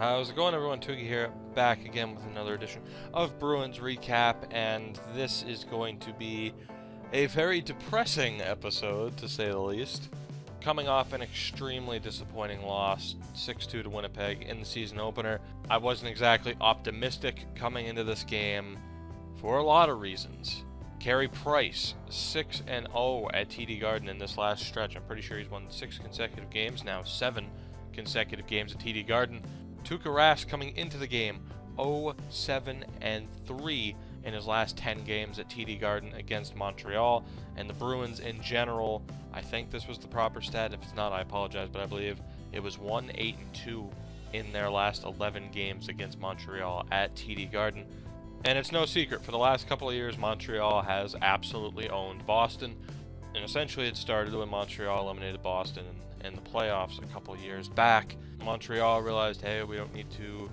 How's it going, everyone? Twiggy here, back again with another edition of Bruins Recap, and this is going to be a very depressing episode, to say the least. Coming off an extremely disappointing loss, 6-2 to Winnipeg in the season opener. I wasn't exactly optimistic coming into this game for a lot of reasons. Carey Price, 6-0 at TD Garden in this last stretch. I'm pretty sure he's won 6 consecutive games now, 7 consecutive games at TD Garden. Tuukka Rask coming into the game 0-7-3 in his last 10 games at TD Garden against Montreal. And the Bruins in general, I think this was the proper stat. If it's not, I apologize, but I believe it was 1-8-2 in their last 11 games against Montreal at TD Garden. And it's no secret, for the last couple of years, Montreal has absolutely owned Boston. And essentially it started when Montreal eliminated Boston in the playoffs a couple of years back. Montreal realized, hey, we don't need to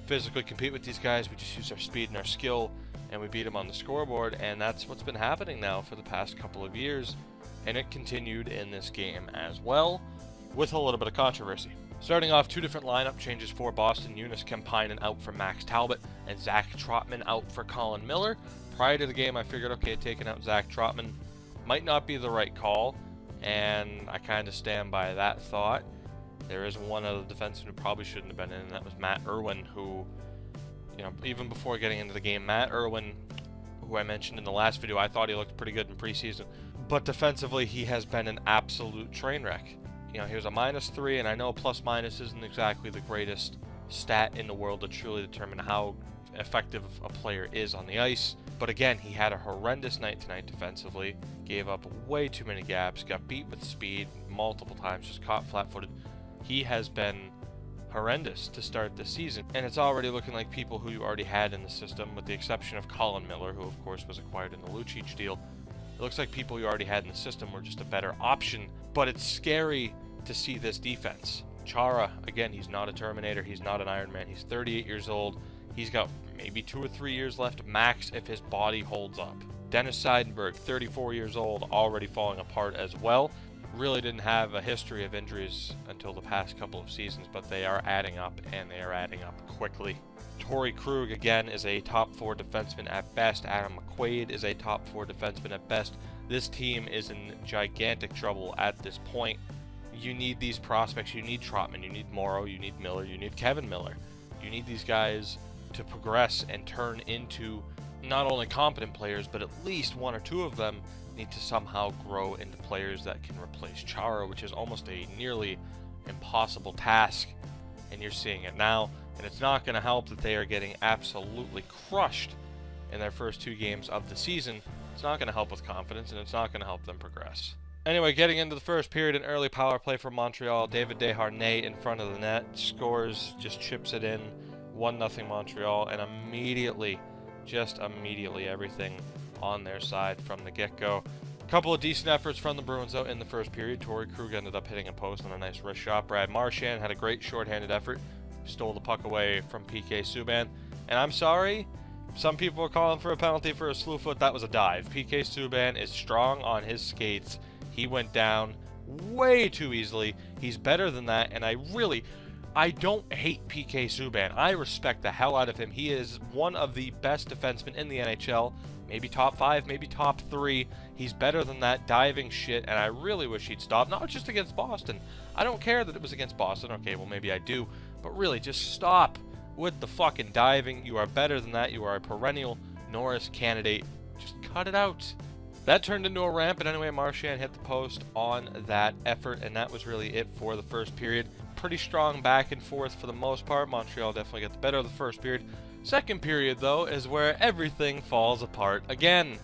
physically compete with these guys. We just use our speed and our skill, and we beat them on the scoreboard. And that's what's been happening now for the past couple of years. And it continued in this game as well, with a little bit of controversy. Starting off, 2 different lineup changes for Boston. Eunice Kemppainen out for Max Talbot, and Zach Trotman out for Colin Miller. Prior to the game, I figured, okay, taking out Zach Trotman might not be the right call, and I kind of stand by that thought. There is one other defenseman who probably shouldn't have been in, and that was Matt Irwin, who, you know, even before getting into the game, Matt Irwin, who I mentioned in the last video, I thought he looked pretty good in preseason, but defensively he has been an absolute train wreck. You know, he was a -3, and I know plus-minus isn't exactly the greatest stat in the world to truly determine how effective a player is on the ice. But again, he had a horrendous night tonight defensively, gave up way too many gaps, got beat with speed multiple times, just caught flat-footed. He has been horrendous to start the season, and it's already looking like people who you already had in the system, with the exception of Colin Miller, who of course was acquired in the Lucic deal. It looks like people you already had in the system were just a better option, but it's scary to see this defense. Chara, again, he's not a Terminator, he's not an Iron Man, he's 38 years old, he's got maybe 2 or 3 years left max if his body holds up. Dennis Seidenberg, 34 years old, already falling apart as well. Really didn't have a history of injuries until the past couple of seasons, but they are adding up, and they are adding up quickly. Torrey Krug, again, is a top 4 defenseman at best. Adam McQuaid is a top 4 defenseman at best. This team is in gigantic trouble at this point. You need these prospects. You need Trotman, you need Morrow, you need Miller, you need Kevin Miller. You need these guys to progress and turn into not only competent players, but at least 1 or 2 of them need to somehow grow into players that can replace Chara, which is almost a nearly impossible task, and you're seeing it now. And it's not going to help that they are getting absolutely crushed in their first 2 games of the season. It's not going to help with confidence, and it's not going to help them progress. Anyway, getting into the first period, an early power play for Montreal. David Desharnais in front of the net, scores, just chips it in, 1-0 Montreal, and immediately, just immediately, everything on their side from the get-go. A couple of decent efforts from the Bruins, though, in the first period. Torrey Krug ended up hitting a post on a nice wrist shot. Brad Marchand had a great shorthanded effort, stole the puck away from PK Subban. And I'm sorry, some people are calling for a penalty for a slew foot. That was a dive. PK Subban is strong on his skates. He went down way too easily. He's better than that, and I don't hate PK Subban. I respect the hell out of him. He is one of the best defensemen in the NHL. Maybe top 5, maybe top 3. He's better than that diving shit, and I really wish he'd stop. Not just against Boston. I don't care that it was against Boston. Okay, well, maybe I do. But really, just stop with the fucking diving. You are better than that. You are a perennial Norris candidate. Just cut it out. That turned into a ramp, and anyway, Marchand hit the post on that effort, and that was really it for the first period. Pretty strong back and forth for the most part. Montreal definitely got the better of the first period. Second period, though, is where everything falls apart again.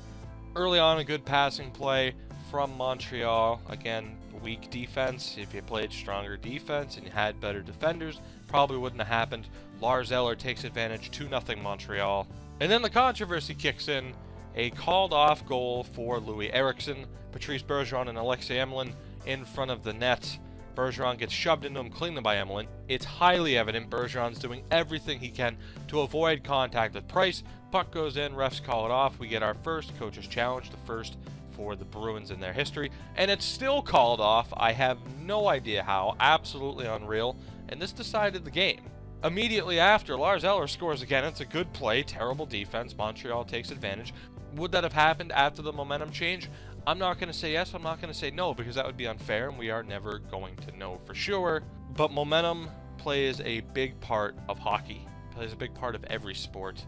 Early on, a good passing play from Montreal. Again, weak defense. If you played stronger defense and you had better defenders, probably wouldn't have happened. Lars Eller takes advantage, 2-0 Montreal. And then the controversy kicks in. A called-off goal for Louis Eriksson. Patrice Bergeron and Alexei Emelin in front of the net. Bergeron gets shoved into him cleanly by Emelin. It's highly evident Bergeron's doing everything he can to avoid contact with Price. Puck goes in, refs call it off. We get our first coach's challenge, the first for the Bruins in their history, and it's still called off. I have no idea how. Absolutely unreal, and this decided the game. Immediately after, Lars Eller scores again. It's a good play, terrible defense. Montreal takes advantage. Would that have happened after the momentum change? I'm not going to say yes, I'm not going to say no, because that would be unfair, and we are never going to know for sure. But momentum plays a big part of hockey, plays a big part of every sport,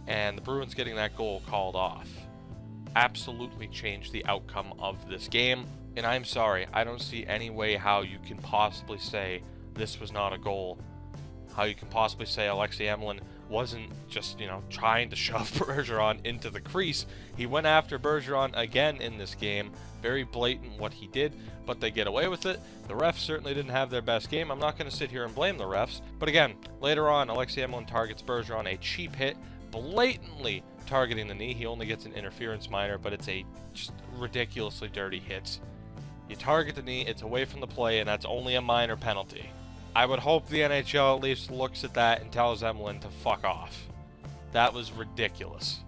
and the Bruins getting that goal called off absolutely changed the outcome of this game. And I'm sorry, I don't see any way how you can possibly say this was not a goal. How you can possibly say Alexei Emelin wasn't just, trying to shove Bergeron into the crease. He went after Bergeron again in this game. Very blatant what he did, but they get away with it. The refs certainly didn't have their best game. I'm not going to sit here and blame the refs. But again, later on, Alexei Emelin targets Bergeron, a cheap hit, blatantly targeting the knee. He only gets an interference minor, but it's a just ridiculously dirty hit. You target the knee, it's away from the play, and that's only a minor penalty. I would hope the NHL at least looks at that and tells Emelin to fuck off. That was ridiculous.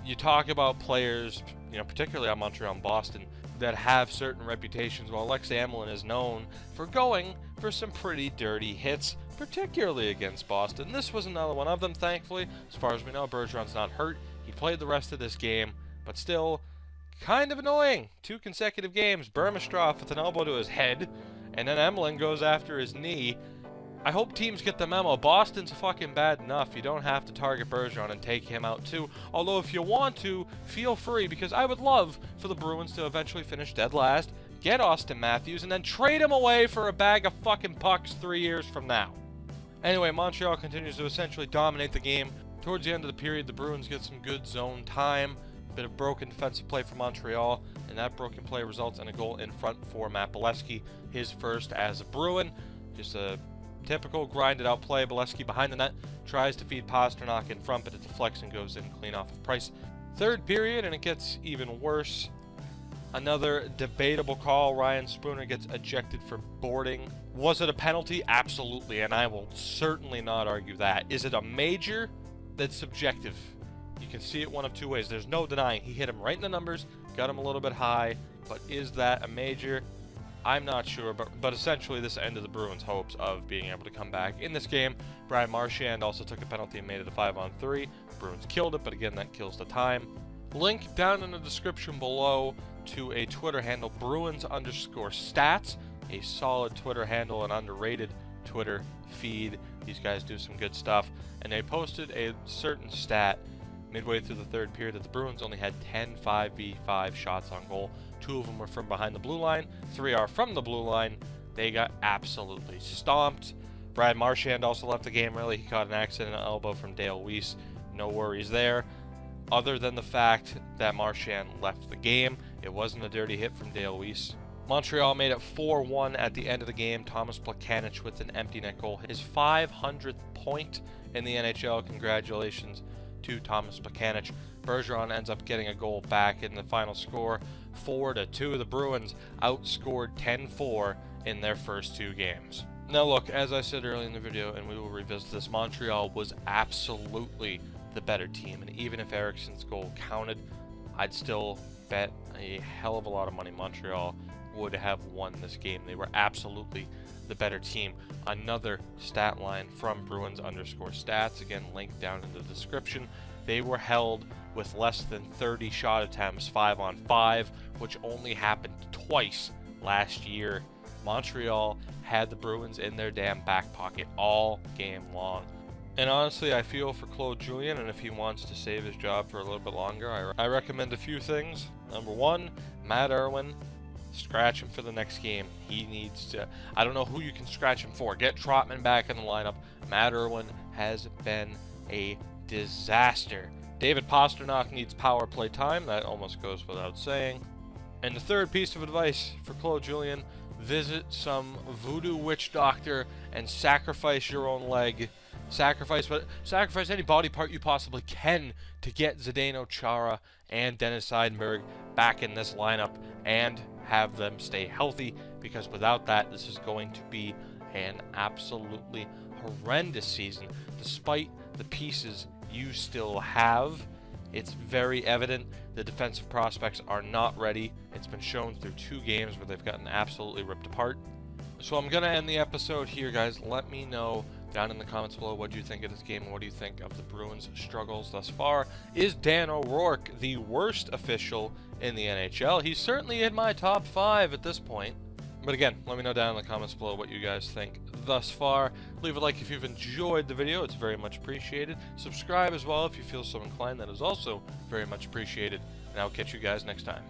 You talk about players, particularly on Montreal and Boston, that have certain reputations. Well, Alexei Emelin is known for going for some pretty dirty hits, particularly against Boston. This was another one of them, thankfully. As far as we know, Bergeron's not hurt. He played the rest of this game, but still kind of annoying. 2 consecutive games. Burmistrov with an elbow to his head, and then Emelin goes after his knee. I hope teams get the memo. Boston's fucking bad enough. You don't have to target Bergeron and take him out too. Although if you want to, feel free, because I would love for the Bruins to eventually finish dead last, get Austin Matthews, and then trade him away for a bag of fucking pucks 3 years from now. Anyway, Montreal continues to essentially dominate the game. Towards the end of the period, the Bruins get some good zone time. A bit of broken defensive play for Montreal, and that broken play results in a goal in front for Matt Bolesky, his first as a Bruin. Just a typical grinded out play. Bolesky behind the net tries to feed Pastrnak in front, but it deflects and goes in clean off of Price. Third period, and it gets even worse. Another debatable call. Ryan Spooner gets ejected for boarding. Was it a penalty? Absolutely, and I will certainly not argue that. Is it a major? That's subjective. You can see it one of two ways. There's no denying he hit him right in the numbers, got him a little bit high, but is that a major? I'm not sure, but essentially this ended the Bruins' hopes of being able to come back in this game. Brian Marchand also took a penalty and made it a 5-on-3. The Bruins killed it, but again, that kills the time. Link down in the description below to a Twitter handle, Bruins_stats, a solid Twitter handle, an underrated Twitter feed. These guys do some good stuff, and they posted a certain stat midway through the third period that the Bruins only had 10 5v5 shots on goal. 2 of them were from behind the blue line, 3 are from the blue line. They got absolutely stomped. Brad Marchand also left the game early. He caught an accidental elbow from Dale Weiss. No worries there, other than the fact that Marchand left the game. It wasn't a dirty hit from Dale Weiss. Montreal made it 4-1 at the end of the game. Thomas Plekanec with an empty net goal. His 500th point in the NHL. Congratulations to Thomas Plekanec. Bergeron ends up getting a goal back in the final score, 4-2. The Bruins outscored 10-4 in their first 2 games. Now look, as I said earlier in the video, and we will revisit this, Montreal was absolutely the better team, and even if Eriksson's goal counted, I'd still bet a hell of a lot of money Montreal would have won this game. They were absolutely the better team. Another stat line from Bruins_stats, again linked down in the description. They were held with less than 30 shot attempts, 5-on-5, which only happened twice last year. Montreal had the Bruins in their damn back pocket all game long. And honestly, I feel for Claude Julien, and if he wants to save his job for a little bit longer, I recommend a few things. Number 1, Matt Irwin. Scratch him for the next game. He needs to, I don't know who you can scratch him for. Get Trotman back in the lineup. Matt Irwin has been a disaster. David Pastrnak needs power play time. That almost goes without saying. And the third piece of advice for Claude Julien, visit some voodoo witch doctor and sacrifice your own leg. Sacrifice any body part you possibly can to get Zdeno Chara and Dennis Seidenberg back in this lineup and have them stay healthy, because without that, this is going to be an absolutely horrendous season. Despite the pieces you still have, it's very evident the defensive prospects are not ready. It's been shown through 2 games where they've gotten absolutely ripped apart. So I'm going to end the episode here, guys. Let me know down in the comments below. What do you think of this game, and what do you think of the Bruins' struggles thus far? Is Dan O'Rourke the worst official in the NHL? He's certainly in my top 5 at this point. But again, let me know down in the comments below what you guys think thus far. Leave a like if you've enjoyed the video. It's very much appreciated. Subscribe as well if you feel so inclined. That is also very much appreciated. And I'll catch you guys next time.